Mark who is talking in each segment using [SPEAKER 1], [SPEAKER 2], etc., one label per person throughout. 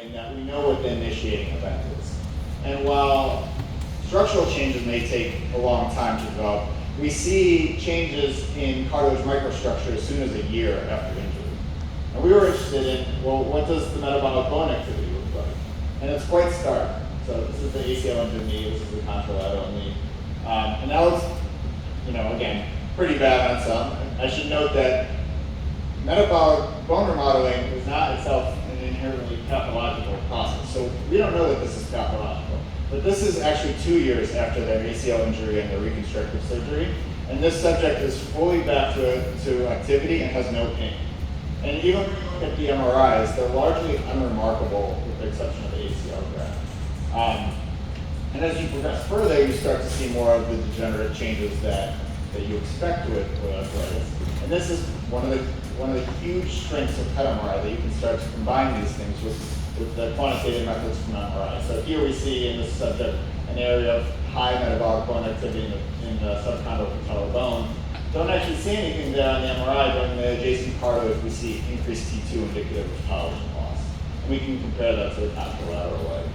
[SPEAKER 1] in that we know what the initiating event is. And while structural changes may take a long time to develop, we see changes in cartilage microstructure as soon as a year after injury. And we were interested in, well, what does the metabolic bone activity look like? And it's quite stark. So this is the ACL injured knee, this is the contralateral knee. And that was, again, pretty bad on some. I should note that metabolic bone remodeling is not itself an inherently pathological process. So we don't know that this is pathological. But this is actually 2 years after their ACL injury and their reconstructive surgery. And this subject is fully back to activity and has no pain. And even when you look at the MRIs, they're largely unremarkable with the exception of the ACL graft. And as you progress further, you start to see more of the degenerative changes that you expect with arthritis. And this is one of the huge strengths of PET MRI, that you can start to combine these things with the quantitative methods from MRI. So here we see in this subject an area of high metabolic bone activity in the subchondral patellar bone. Don't actually see anything there on the MRI, but in the adjacent cartilage we see increased T2 indicative of collagen loss. And we can compare that to the contralateral leg.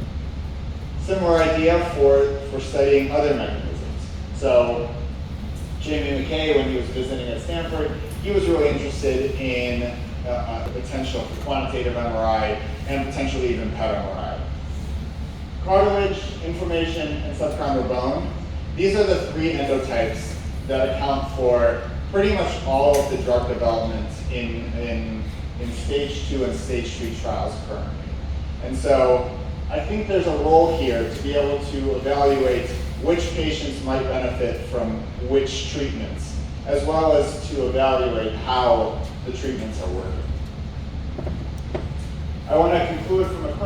[SPEAKER 1] Similar idea for studying other mechanisms. So Jamie McKay, when he was visiting at Stanford, he was really interested in the potential for quantitative MRI and potentially even PET MRI. Cartilage, inflammation, and subchondral bone, these are the three endotypes that account for pretty much all of the drug development in stage 2 and stage 3 trials currently. And so I think there's a role here to be able to evaluate which patients might benefit from which treatments, as well as to evaluate how the treatments are working. I want to conclude from a